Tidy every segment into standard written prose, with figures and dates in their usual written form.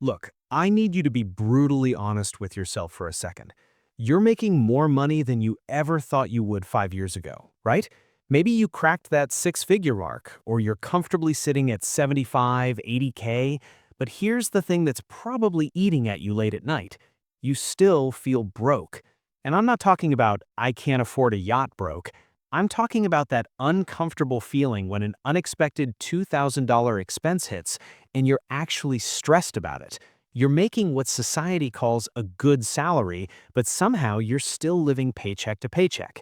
Look, I need you to be brutally honest with yourself for a second. You're making more money than you ever thought you would 5 years ago, right? Maybe you cracked that six-figure mark, or you're comfortably sitting at 75, 80K, but here's the thing that's probably eating at you late at night. You still feel broke. And I'm not talking about I can't afford a yacht broke. I'm talking about that uncomfortable feeling when an unexpected $2,000 expense hits and you're actually stressed about it. You're making what society calls a good salary, but somehow you're still living paycheck to paycheck.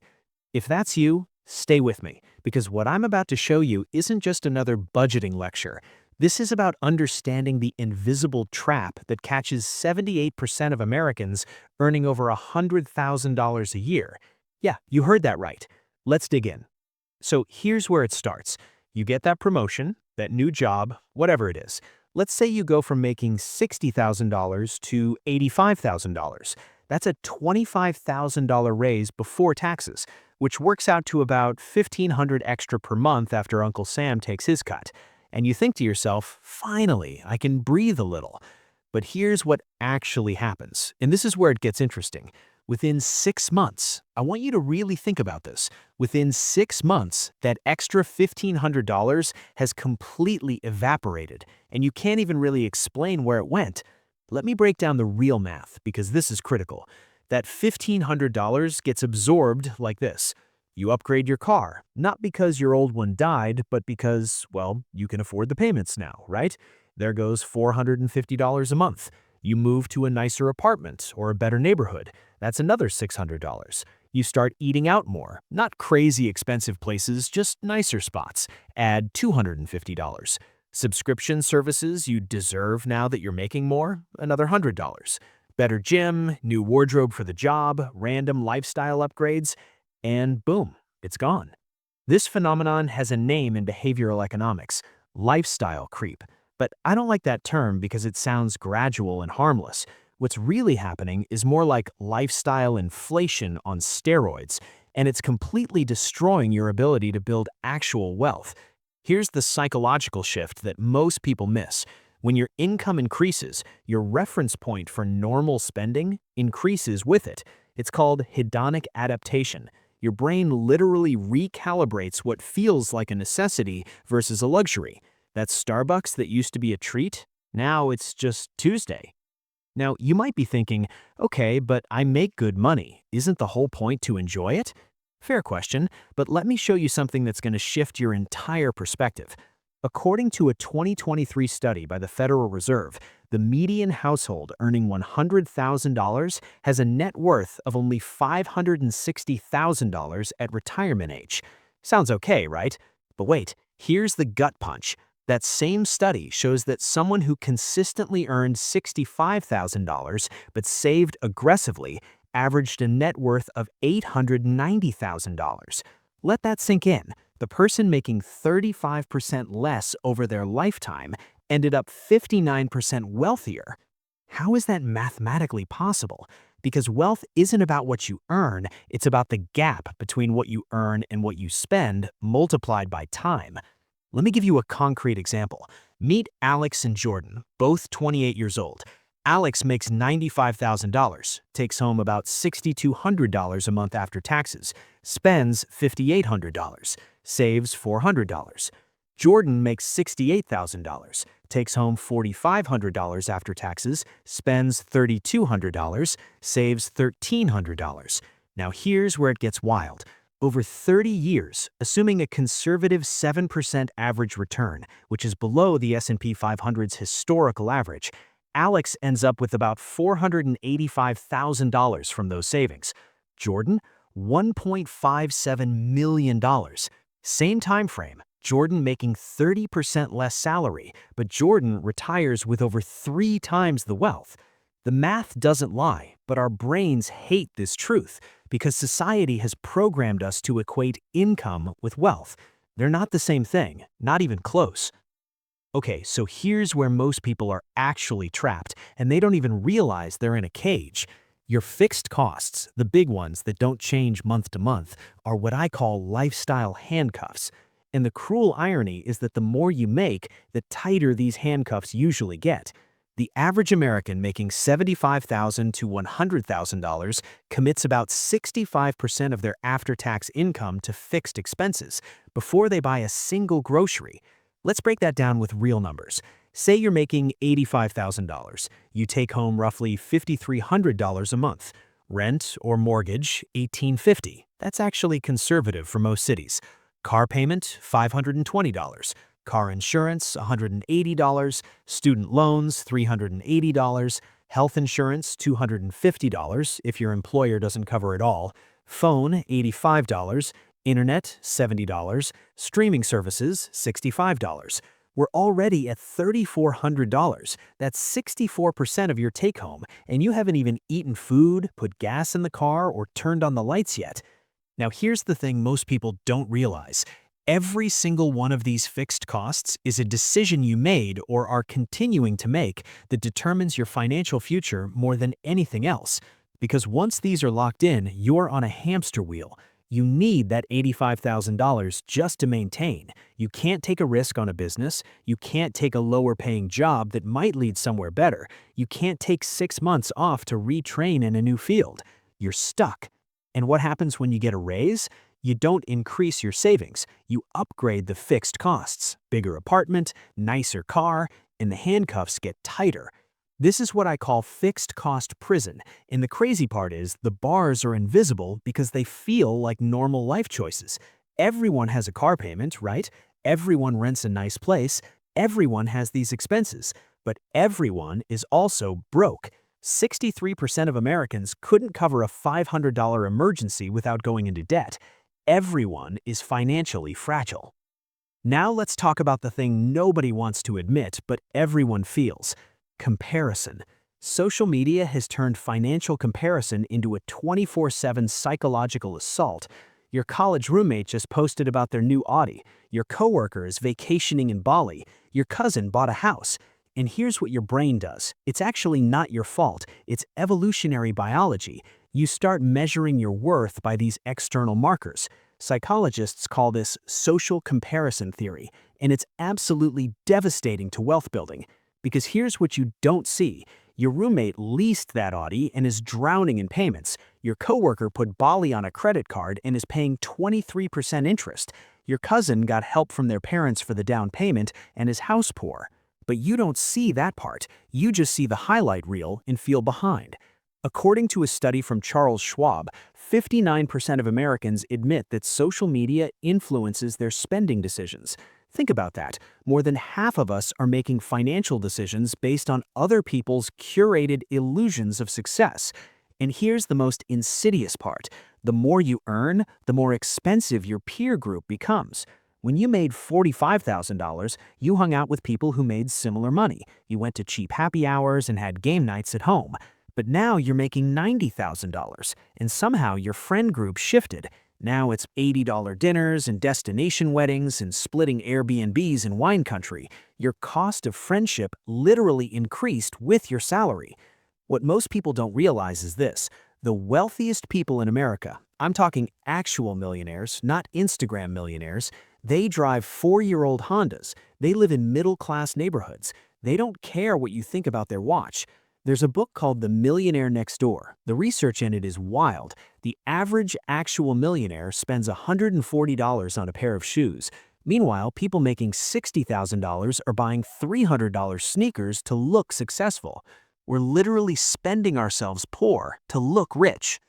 If that's you, stay with me, because what I'm about to show you isn't just another budgeting lecture. This is about understanding the invisible trap that catches 78% of Americans earning over $100,000 a year. Yeah, you heard that right. Let's dig in. So here's where it starts. You get that promotion, that new job, whatever it is. Let's say you go from making $60,000 to $85,000. That's a $25,000 raise before taxes, which works out to about $1,500 extra per month after Uncle Sam takes his cut. And you think to yourself, finally, I can breathe a little. But here's what actually happens, and this is where it gets interesting. Within 6 months, I want you to really think about this. Within 6 months, that extra $1,500 has completely evaporated, and you can't even really explain where it went. Let me break down the real math, because this is critical. That $1,500 gets absorbed like this. You upgrade your car, not because your old one died, but because, well, you can afford the payments now, right? There goes $450 a month. You move to a nicer apartment or a better neighborhood. That's another $600. You start eating out more, not crazy expensive places, just nicer spots. Add $250. Subscription services you deserve now that you're making more, another $100. Better gym, new wardrobe for the job, random lifestyle upgrades, and boom, it's gone. This phenomenon has a name in behavioral economics: lifestyle creep. But I don't like that term because it sounds gradual and harmless. What's really happening is more like lifestyle inflation on steroids, and it's completely destroying your ability to build actual wealth. Here's the psychological shift that most people miss. When your income increases, your reference point for normal spending increases with it. It's called hedonic adaptation. Your brain literally recalibrates what feels like a necessity versus a luxury. That Starbucks that used to be a treat, now it's just Tuesday. Now, you might be thinking, okay, but I make good money. Isn't the whole point to enjoy it? Fair question, but let me show you something that's going to shift your entire perspective. According to a 2023 study by the Federal Reserve, the median household earning $100,000 has a net worth of only $560,000 at retirement age. Sounds okay, right? But wait, here's the gut punch. That same study shows that someone who consistently earned $65,000 but saved aggressively averaged a net worth of $890,000. Let that sink in. The person making 35% less over their lifetime ended up 59% wealthier. How is that mathematically possible? Because wealth isn't about what you earn, it's about the gap between what you earn and what you spend multiplied by time. Let me give you a concrete example. Meet Alex and Jordan, both 28 years old. Alex makes $95,000, takes home about $6,200 a month after taxes, spends $5,800, saves $400. Jordan makes $68,000, takes home $4,500 after taxes, spends $3,200, saves $1,300. Now here's where it gets wild. Over 30 years, assuming a conservative 7% average return, which is below the S&P 500's historical average, Alex ends up with about $485,000 from those savings. Jordan, $1.57 million. Same time frame, Jordan making 30% less salary, but Jordan retires with over 3 times the wealth. The math doesn't lie, but our brains hate this truth because society has programmed us to equate income with wealth. They're not the same thing, not even close. Okay, so here's where most people are actually trapped, and they don't even realize they're in a cage. Your fixed costs, the big ones that don't change month to month, are what I call lifestyle handcuffs. And the cruel irony is that the more you make, the tighter these handcuffs usually get. The average American making $75,000 to $100,000 commits about 65% of their after-tax income to fixed expenses before they buy a single grocery. Let's break that down with real numbers. Say you're making $85,000. You take home roughly $5,300 a month. Rent or mortgage, $1,850. That's actually conservative for most cities. Car payment, $520. Car insurance, $180. Student loans, $380. Health insurance, $250 if your employer doesn't cover it all. Phone, $85. Internet, $70. Streaming services, $65. We're already at $3,400. That's 64% of your take-home, and you haven't even eaten food, put gas in the car, or turned on the lights yet. Now here's the thing most people don't realize. Every single one of these fixed costs is a decision you made or are continuing to make that determines your financial future more than anything else. Because once these are locked in, you're on a hamster wheel. You need that $85,000 just to maintain. You can't take a risk on a business. You can't take a lower-paying job that might lead somewhere better. You can't take 6 months off to retrain in a new field. You're stuck. And what happens when you get a raise? You don't increase your savings. You upgrade the fixed costs. Bigger apartment, nicer car, and the handcuffs get tighter. This is what I call fixed cost prison, and the crazy part is the bars are invisible because they feel like normal life choices. Everyone has a car payment, right? Everyone rents a nice place. Everyone has these expenses, but everyone is also broke. 63% of Americans couldn't cover a $500 emergency without going into debt. Everyone is financially fragile. Now let's talk about the thing nobody wants to admit, but everyone feels. Comparison. Social media has turned financial comparison into a 24/7 psychological assault. Your college roommate just posted about their new Audi. Your coworker is vacationing in Bali. Your cousin bought a house. And here's what your brain does. It's actually not your fault. It's evolutionary biology. You start measuring your worth by these external markers. Psychologists call this social comparison theory, and it's absolutely devastating to wealth building. Because here's what you don't see. Your roommate leased that Audi and is drowning in payments. Your coworker put Bali on a credit card and is paying 23% interest. Your cousin got help from their parents for the down payment and is house poor. But you don't see that part. You just see the highlight reel and feel behind. According to a study from Charles Schwab, 59% of Americans admit that social media influences their spending decisions. Think about that. More than half of us are making financial decisions based on other people's curated illusions of success. And here's the most insidious part. The more you earn, the more expensive your peer group becomes. When you made $45,000, you hung out with people who made similar money. You went to cheap happy hours and had game nights at home. But now you're making $90,000, and somehow your friend group shifted. Now it's $80 dinners and destination weddings and splitting Airbnbs in wine country. Your cost of friendship literally increased with your salary. What most people don't realize is this. The wealthiest people in America, I'm talking actual millionaires, not Instagram millionaires, they drive 4-year-old Hondas. They live in middle-class neighborhoods. They don't care what you think about their watch. There's a book called The Millionaire Next Door. The research in it is wild. The average actual millionaire spends $140 on a pair of shoes. Meanwhile, people making $60,000 are buying $300 sneakers to look successful. We're literally spending ourselves poor to look rich.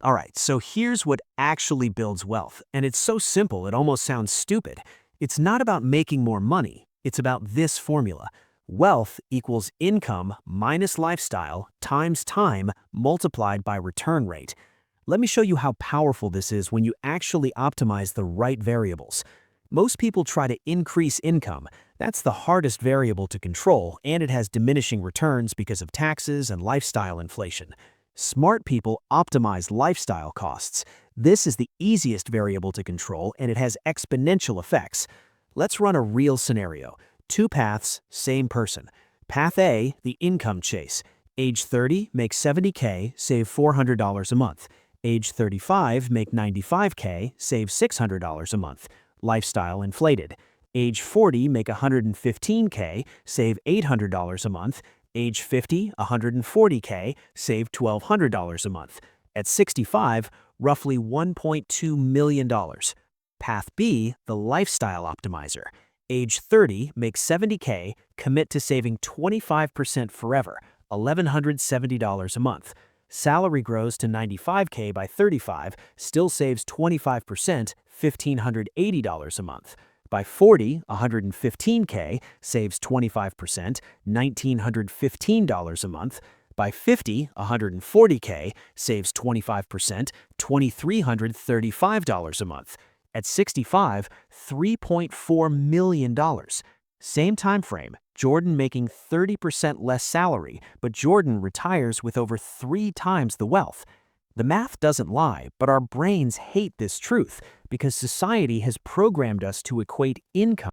All right, so here's what actually builds wealth, and it's so simple it almost sounds stupid. It's not about making more money. It's about this formula. Wealth equals income minus lifestyle times time multiplied by return rate. Let me show you how powerful this is when you actually optimize the right variables. Most people try to increase income. That's the hardest variable to control, and it has diminishing returns because of taxes and lifestyle inflation. Smart people optimize lifestyle costs. This is the easiest variable to control, and it has exponential effects. Let's run a real scenario. 2 paths, same person. Path A, the income chase. Age 30, make $70K, save $400 a month. Age 35, make $95K, save $600 a month. Lifestyle inflated. Age 40, make $115K, save $800 a month. Age 50, $140K, saved $1,200 a month. At 65, roughly $1.2 million. Path B, the lifestyle optimizer. Age 30, make $70K, commit to saving 25% forever, $1,170 a month. Salary grows to $95K by 35, still saves 25%, $1,580 a month. By 40, $115K, saves 25%, $1,915 a month. By 50, $140K, saves 25%, $2,335 a month. At 65, $3.4 million. Same time frame, Jordan making 30% less salary, but Jordan retires with over 3 times the wealth. The math doesn't lie, but our brains hate this truth because society has programmed us to equate income